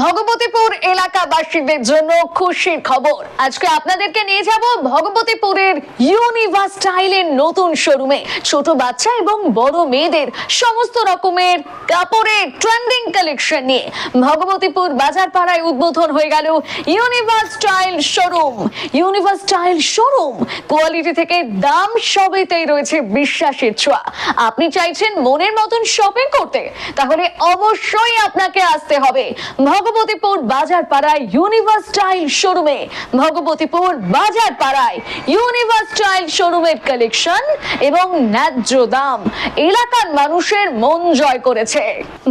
ভগবতীপুর এলাকাবাসীদের জন্য খুশির খবর। আজকে আপনাদেরকে নিয়ে যাব ভগবতীপুরের ইউনিভার্স স্টাইলের নতুন শোরুমে। ছোট বাচ্চা এবং বড় মেয়েদের সমস্ত রকমের কাপড়ের ট্রেন্ডিং কালেকশন নিয়ে ভগবতীপুর বাজার পাড়ায় উদ্বোধন হয়ে গেল universe style showroom. Universe style showroom quality থেকে দাম সবেতেই রয়েছে বিশ্বাসের ছোঁয়া। আপনি চাইছেন মনের মতন শপিং করতে, তাহলে অবশ্যই আপনাকে আসতে হবে ভগবতীপুর বাজার পাড়ায় ইউনিভার্স স্টাইল শোরুমে। ভগবতীপুর বাজার পাড়ায় ইউনিভার্স স্টাইল শোরুমের কালেকশন এবং ন্যায্য দাম এলাকার মানুষের মন জয় করেছে।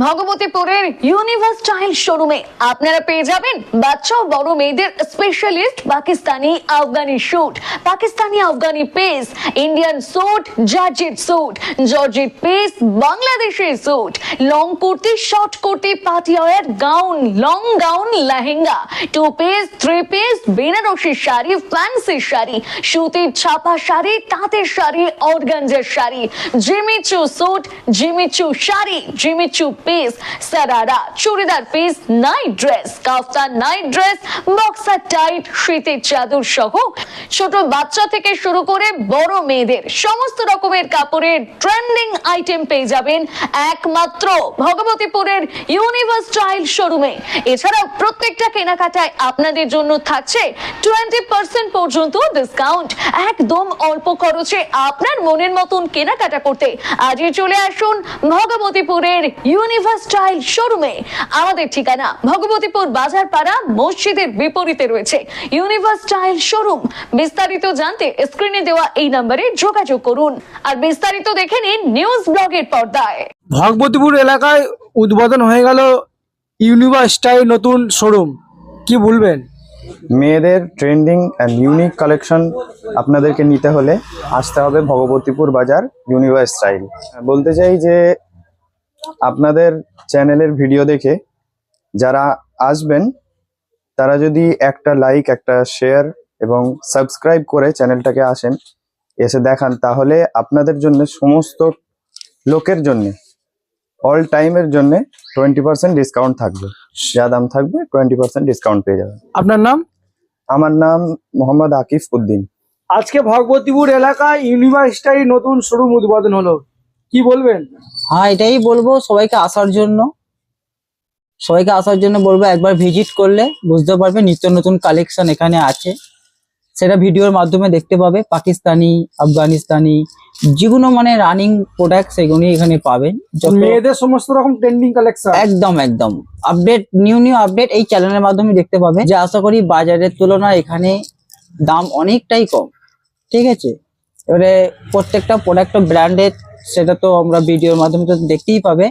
ভগবতীপুরের ইউনিভার্স স্টাইল শোরুমে আপনারা পেয়ে যাবেন বাচ্চা ও বড় মেয়েদের specialist Pakistani Afghani suit, Pakistani Afghani piece, Indian suit, georgette suit, georgette piece, Bangladeshi suit, long kurti, short kurti, পাটিয়ালার gown, long gown, lehenga, two piece, three piece, Benarasi sari, fancy sari, সুতির ছাপা শাড়ি, তাঁতের শাড়ি, অর্গানজার sari, Jimmy Choo suit, Jimmy Choo sari, Jimmy Choo piece, sharara, churidar piece, night dress, kaftan night dress, boxer tight, শীতের চাদর সহ ছোট বাচ্চা থেকে শুরু করে বড় মেয়েদের সমস্ত রকমের কাপড়ের ট্রেন্ডিং আইটেম পেয়ে যাবেন একমাত্র ভগবতীপুরের ইউনিভার্স স্টাইল শোরুমে। এছাড়াও প্রত্যেকটা কেনাকাটায় আপনাদের জন্য থাকছে 20% পর্যন্ত ডিসকাউন্ট। একদম অল্প খরচে আপনার মনের মতন কেনাকাটা করতে আজই চলে আসুন ভগবতীপুরের ইউনিভার্স স্টাইল শোরুমে। আমাদের ঠিকানা ভগবতীপুর বাজার পাড়া মসজিদের বিপরীতে রয়েছে ইউনিভার্স স্টাইল শোরুম। বিস্তারিত জানতে স্ক্রিনে দেওয়া এই নম্বরে যোগাযোগ করুন। আর বিস্তারিত দেখে নিন নিউজ ব্লগের পর্দায়। ভগবতীপুর এলাকায় উদ্বোধন হয়ে গেল ইউনিভার্স স্টাইল নতুন শোরুম, কি বলবেন? মেয়েদের ট্রেন্ডিং অ্যান্ড ইউনিক কালেকশন আপনাদেরকে নিতে হলে আসতে হবে ভগবতীপুর বাজার ইউনিভার্স স্টাইল। বলতে চাই যে আপনাদের চ্যানেলের ভিডিও দেখে যারা আসবেন তারা যদি একটা লাইক, একটা শেয়ার এবং সাবস্ক্রাইব করে চ্যানেলটাকে আসেন, এসে দেখান, তাহলে আপনাদের জন্য সমস্ত লোকের জন্য অল টাইমের জন্য 20% ডিসকাউন্ট থাকবে। যা দাম থাকবে 20% ডিসকাউন্ট পেয়ে যাবেন। আপনার নাম? আমার নাম মোহাম্মদ আকিফ উদ্দিন। আজকে ভগবতীপুর এলাকায় ইউনিভার্স স্টাইল নতুন শোরুম উদ্বোধন হলো, কি বলবেন? হ্যাঁ, এটাই বলবো সবাইকে আসার জন্য। বলবো একবার ভিজিট করলে বুঝতে পারবে নিত্য নতুন কালেকশন এখানে আছে। সেটা ভিডিওর মাধ্যমে দেখতে পাবে। পাকিস্তানি, আফগানিস্তানি যেগুলো মানে রানিং প্রোডাক্ট সেগুলো এখানে পাবেন। মেয়েদের সমস্ত রকম ট্রেন্ডিং কালেকশন একদম আপডেট, নিউ আপডেট এই চ্যানেলের মাধ্যমে দেখতে পাবে। যে আশা করি বাজারের তুলনায় এখানে দাম অনেকটাই কম। ঠিক আছে, এবারে প্রত্যেকটা প্রোডাক্ট ব্র্যান্ডেড, সেটা তো আমরা ভিডিওর মাধ্যমে তো দেখতেই পাবে।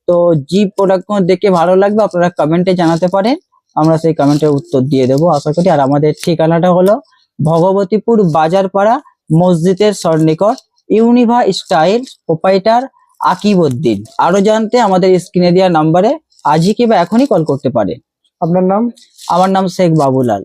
তো যে প্রোডাক্টগুলো দেখে ভালো লাগবে আপনারা কমেন্টে জানাতে পারেন, আমরা সেই কমেন্টের উত্তর দিয়ে দেবো আশা করি। আর আমাদের ঠিকানাটা হলো ভগবতীপুর বাজারপাড়া মসজিদের সন্নিকট, universe style, proprietor Akib Uddin. আরো জানতে আমাদের স্ক্রিনে দেওয়া নাম্বারে আজই কিংবা এখনই কল করতে পারে। আপনার নাম? আমার নাম শেখ বাবুলাল।